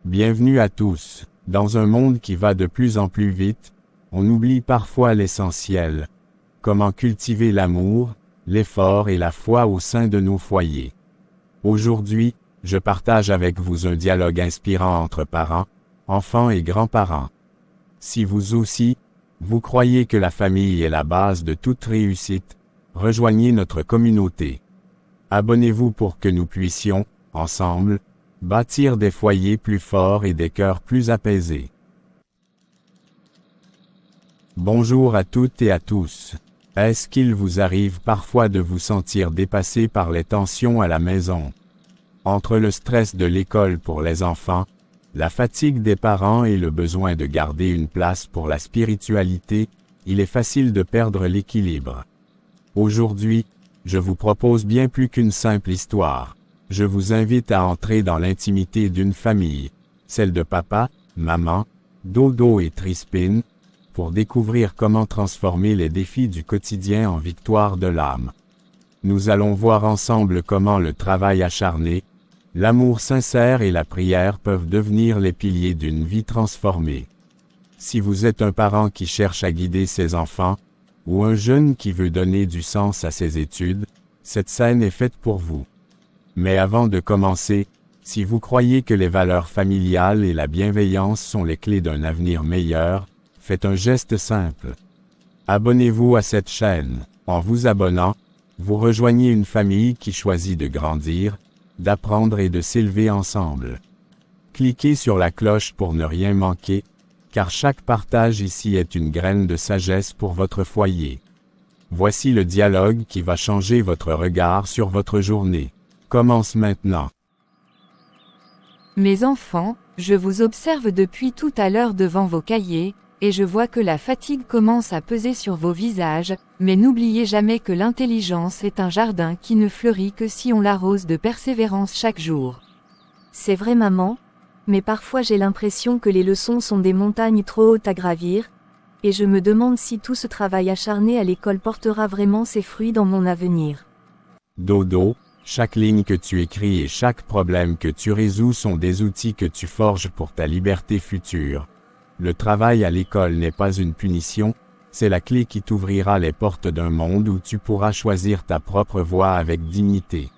Bienvenue à tous. Dans un monde qui va de plus en plus vite, on oublie parfois l'essentiel. Comment cultiver l'amour, l'effort et la foi au sein de nos foyers. Aujourd'hui, je partage avec vous un dialogue inspirant entre parents, enfants et grands-parents. Si vous aussi, vous croyez que la famille est la base de toute réussite, rejoignez notre communauté. Abonnez-vous pour que nous puissions, ensemble, bâtir des foyers plus forts et des cœurs plus apaisés. Bonjour à toutes et à tous. Est-ce qu'il vous arrive parfois de vous sentir dépassé par les tensions à la maison? Entre le stress de l'école pour les enfants, la fatigue des parents et le besoin de garder une place pour la spiritualité, il est facile de perdre l'équilibre. Aujourd'hui, je vous propose bien plus qu'une simple histoire. Je vous invite à entrer dans l'intimité d'une famille, celle de papa, maman, Dodo et Trispin, pour découvrir comment transformer les défis du quotidien en victoire de l'âme. Nous allons voir ensemble comment le travail acharné, l'amour sincère et la prière peuvent devenir les piliers d'une vie transformée. Si vous êtes un parent qui cherche à guider ses enfants, ou un jeune qui veut donner du sens à ses études, cette scène est faite pour vous. Mais avant de commencer, si vous croyez que les valeurs familiales et la bienveillance sont les clés d'un avenir meilleur, faites un geste simple. Abonnez-vous à cette chaîne. En vous abonnant, vous rejoignez une famille qui choisit de grandir, d'apprendre et de s'élever ensemble. Cliquez sur la cloche pour ne rien manquer, car chaque partage ici est une graine de sagesse pour votre foyer. Voici le dialogue qui va changer votre regard sur votre journée. Commence maintenant. Mes enfants, je vous observe depuis tout à l'heure devant vos cahiers, et je vois que la fatigue commence à peser sur vos visages, mais n'oubliez jamais que l'intelligence est un jardin qui ne fleurit que si on l'arrose de persévérance chaque jour. C'est vrai maman, mais parfois j'ai l'impression que les leçons sont des montagnes trop hautes à gravir, et je me demande si tout ce travail acharné à l'école portera vraiment ses fruits dans mon avenir. Dodo, chaque ligne que tu écris et chaque problème que tu résous sont des outils que tu forges pour ta liberté future. Le travail à l'école n'est pas une punition, c'est la clé qui t'ouvrira les portes d'un monde où tu pourras choisir ta propre voie avec dignité.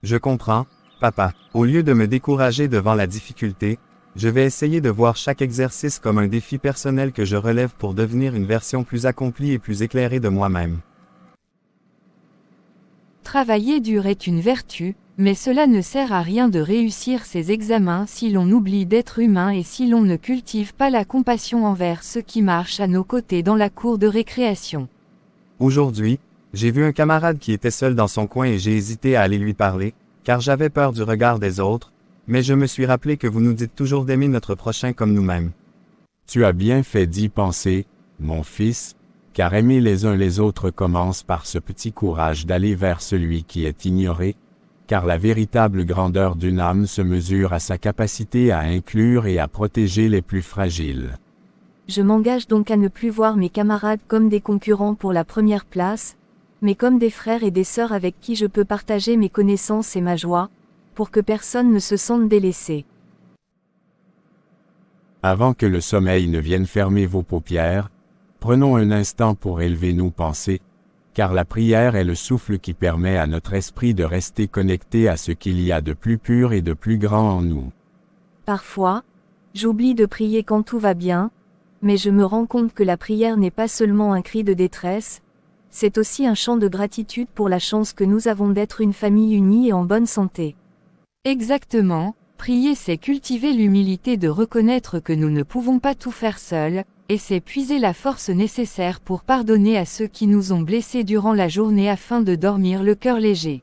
Je comprends, papa. Au lieu de me décourager devant la difficulté, je vais essayer de voir chaque exercice comme un défi personnel que je relève pour devenir une version plus accomplie et plus éclairée de moi-même. Travailler dur est une vertu, mais cela ne sert à rien de réussir ses examens si l'on oublie d'être humain et si l'on ne cultive pas la compassion envers ceux qui marchent à nos côtés dans la cour de récréation. Aujourd'hui, j'ai vu un camarade qui était seul dans son coin et j'ai hésité à aller lui parler, car j'avais peur du regard des autres, mais je me suis rappelé que vous nous dites toujours d'aimer notre prochain comme nous-mêmes. Tu as bien fait d'y penser, mon fils, car aimer les uns les autres commence par ce petit courage d'aller vers celui qui est ignoré, car la véritable grandeur d'une âme se mesure à sa capacité à inclure et à protéger les plus fragiles. Je m'engage donc à ne plus voir mes camarades comme des concurrents pour la première place, mais comme des frères et des sœurs avec qui je peux partager mes connaissances et ma joie, pour que personne ne se sente délaissé. Avant que le sommeil ne vienne fermer vos paupières, prenons un instant pour élever nos pensées, car la prière est le souffle qui permet à notre esprit de rester connecté à ce qu'il y a de plus pur et de plus grand en nous. Parfois, j'oublie de prier quand tout va bien, mais je me rends compte que la prière n'est pas seulement un cri de détresse, c'est aussi un chant de gratitude pour la chance que nous avons d'être une famille unie et en bonne santé. Exactement, prier c'est cultiver l'humilité de reconnaître que nous ne pouvons pas tout faire seuls, et c'est puiser la force nécessaire pour pardonner à ceux qui nous ont blessés durant la journée afin de dormir le cœur léger.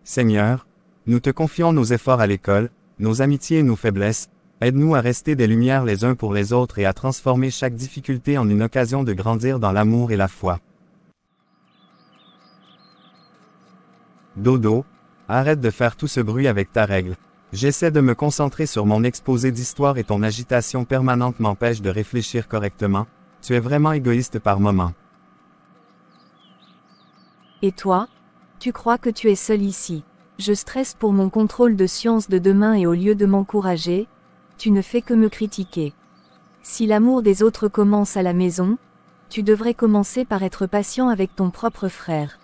Seigneur, nous te confions nos efforts à l'école, nos amitiés et nos faiblesses, aide-nous à rester des lumières les uns pour les autres et à transformer chaque difficulté en une occasion de grandir dans l'amour et la foi. Dodo, arrête de faire tout ce bruit avec ta règle. J'essaie de me concentrer sur mon exposé d'histoire et ton agitation permanente m'empêche de réfléchir correctement. Tu es vraiment égoïste par moments. Et toi? Tu crois que tu es seul ici. Je stresse pour mon contrôle de sciences de demain et au lieu de m'encourager, tu ne fais que me critiquer. Si l'amour des autres commence à la maison, tu devrais commencer par être patient avec ton propre frère.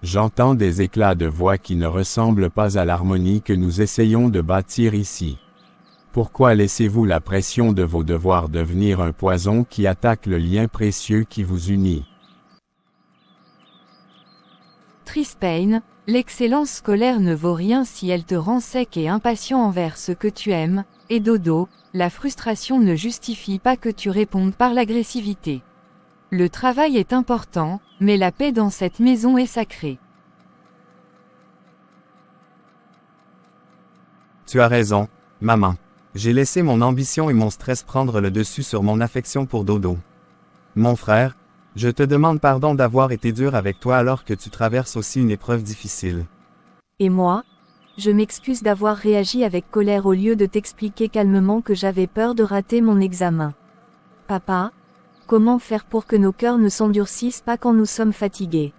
J'entends des éclats de voix qui ne ressemblent pas à l'harmonie que nous essayons de bâtir ici. Pourquoi laissez-vous la pression de vos devoirs devenir un poison qui attaque le lien précieux qui vous unit? Trispane, l'excellence scolaire ne vaut rien si elle te rend sec et impatient envers ce que tu aimes, et Dodo, la frustration ne justifie pas que tu répondes par l'agressivité. Le travail est important, mais la paix dans cette maison est sacrée. Tu as raison, maman. J'ai laissé mon ambition et mon stress prendre le dessus sur mon affection pour Dodo. Mon frère, je te demande pardon d'avoir été dur avec toi alors que tu traverses aussi une épreuve difficile. Et moi? Je m'excuse d'avoir réagi avec colère au lieu de t'expliquer calmement que j'avais peur de rater mon examen. Papa, comment faire pour que nos cœurs ne s'endurcissent pas quand nous sommes fatigués?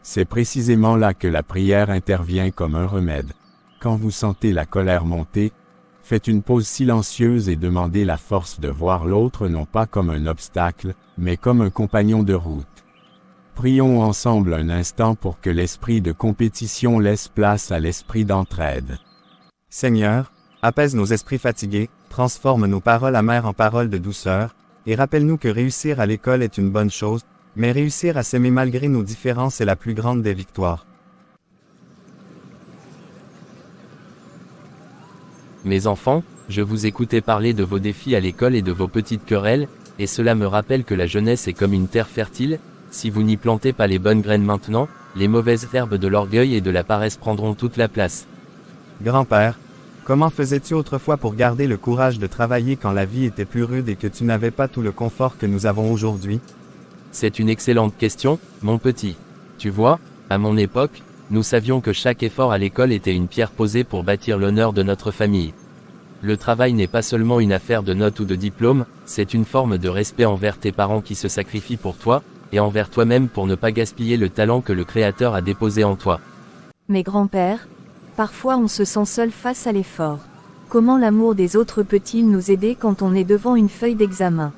C'est précisément là que la prière intervient comme un remède. Quand vous sentez la colère monter, faites une pause silencieuse et demandez la force de voir l'autre non pas comme un obstacle, mais comme un compagnon de route. Prions ensemble un instant pour que l'esprit de compétition laisse place à l'esprit d'entraide. Seigneur, apaise nos esprits fatigués, transforme nos paroles amères en paroles de douceur, et rappelle-nous que réussir à l'école est une bonne chose, mais réussir à s'aimer malgré nos différences est la plus grande des victoires. Mes enfants, je vous écoutais parler de vos défis à l'école et de vos petites querelles, et cela me rappelle que la jeunesse est comme une terre fertile, si vous n'y plantez pas les bonnes graines maintenant, les mauvaises herbes de l'orgueil et de la paresse prendront toute la place. Grand-père, comment faisais-tu autrefois pour garder le courage de travailler quand la vie était plus rude et que tu n'avais pas tout le confort que nous avons aujourd'hui? C'est une excellente question, mon petit. Tu vois, à mon époque, nous savions que chaque effort à l'école était une pierre posée pour bâtir l'honneur de notre famille. Le travail n'est pas seulement une affaire de notes ou de diplômes, c'est une forme de respect envers tes parents qui se sacrifient pour toi, et envers toi-même pour ne pas gaspiller le talent que le Créateur a déposé en toi. Mais grand-père, parfois on se sent seul face à l'effort. Comment l'amour des autres peut-il nous aider quand on est devant une feuille d'examen?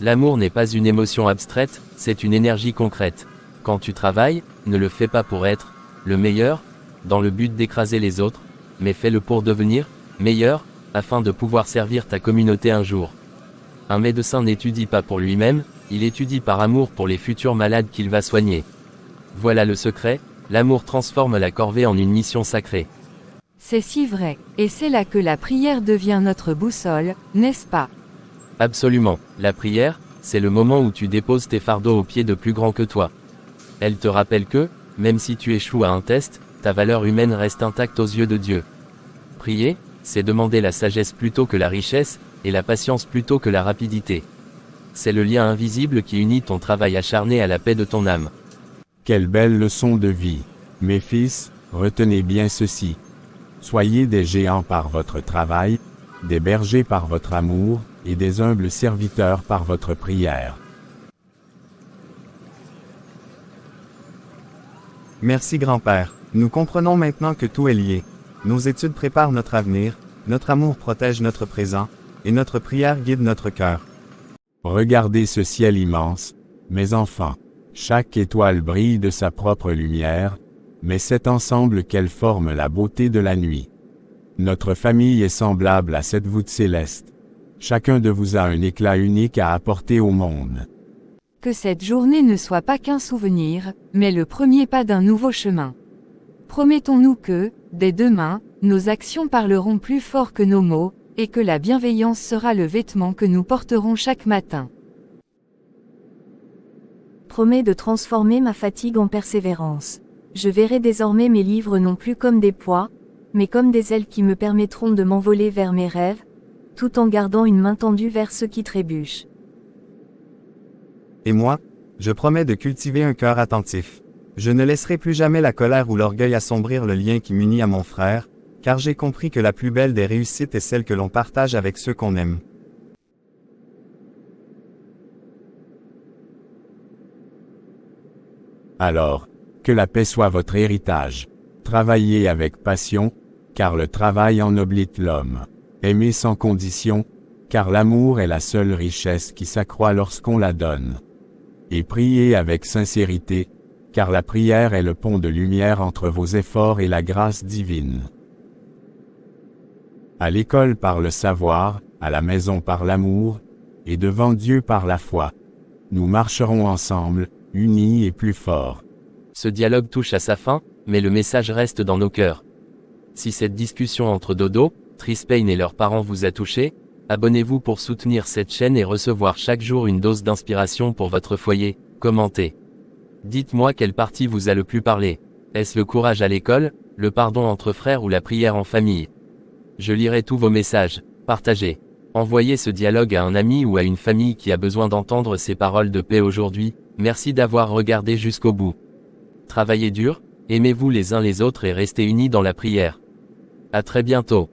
L'amour n'est pas une émotion abstraite, c'est une énergie concrète. Quand tu travailles, ne le fais pas pour être le meilleur, dans le but d'écraser les autres, mais fais-le pour devenir meilleur, afin de pouvoir servir ta communauté un jour. Un médecin n'étudie pas pour lui-même, il étudie par amour pour les futurs malades qu'il va soigner. Voilà le secret, l'amour transforme la corvée en une mission sacrée. C'est si vrai, et c'est là que la prière devient notre boussole, n'est-ce pas? Absolument, la prière, c'est le moment où tu déposes tes fardeaux aux pieds de plus grands que toi. Elle te rappelle que, même si tu échoues à un test, ta valeur humaine reste intacte aux yeux de Dieu. Prier, c'est demander la sagesse plutôt que la richesse, et la patience plutôt que la rapidité. C'est le lien invisible qui unit ton travail acharné à la paix de ton âme. Quelle belle leçon de vie. Mes fils, retenez bien ceci. Soyez des géants par votre travail, des bergers par votre amour, et des humbles serviteurs par votre prière. Merci grand-père. Nous comprenons maintenant que tout est lié. Nos études préparent notre avenir, notre amour protège notre présent, et notre prière guide notre cœur. Regardez ce ciel immense, mes enfants. Chaque étoile brille de sa propre lumière, mais c'est ensemble qu'elles forment la beauté de la nuit. Notre famille est semblable à cette voûte céleste. Chacun de vous a un éclat unique à apporter au monde. Que cette journée ne soit pas qu'un souvenir, mais le premier pas d'un nouveau chemin. Promettons-nous que, dès demain, nos actions parleront plus fort que nos mots, et que la bienveillance sera le vêtement que nous porterons chaque matin. Promets de transformer ma fatigue en persévérance. Je verrai désormais mes livres non plus comme des poids, mais comme des ailes qui me permettront de m'envoler vers mes rêves, tout en gardant une main tendue vers ceux qui trébuchent. Et moi, je promets de cultiver un cœur attentif. Je ne laisserai plus jamais la colère ou l'orgueil assombrir le lien qui m'unit à mon frère, car j'ai compris que la plus belle des réussites est celle que l'on partage avec ceux qu'on aime. Alors, que la paix soit votre héritage. Travaillez avec passion, car le travail ennoblite l'homme. Aimez sans condition, car l'amour est la seule richesse qui s'accroît lorsqu'on la donne. Et priez avec sincérité, car la prière est le pont de lumière entre vos efforts et la grâce divine. À l'école par le savoir, à la maison par l'amour, et devant Dieu par la foi. Nous marcherons ensemble, unis et plus forts. Ce dialogue touche à sa fin, mais le message reste dans nos cœurs. Si cette discussion entre Dodo, Tris Payne et leurs parents vous a touché, abonnez-vous pour soutenir cette chaîne et recevoir chaque jour une dose d'inspiration pour votre foyer. Commentez. Dites-moi quelle partie vous a le plus parlé. Est-ce le courage à l'école, le pardon entre frères ou la prière en famille? Je lirai tous vos messages. Partagez. Envoyez ce dialogue à un ami ou à une famille qui a besoin d'entendre ces paroles de paix aujourd'hui. Merci d'avoir regardé jusqu'au bout. Travaillez dur, aimez-vous les uns les autres et restez unis dans la prière. À très bientôt.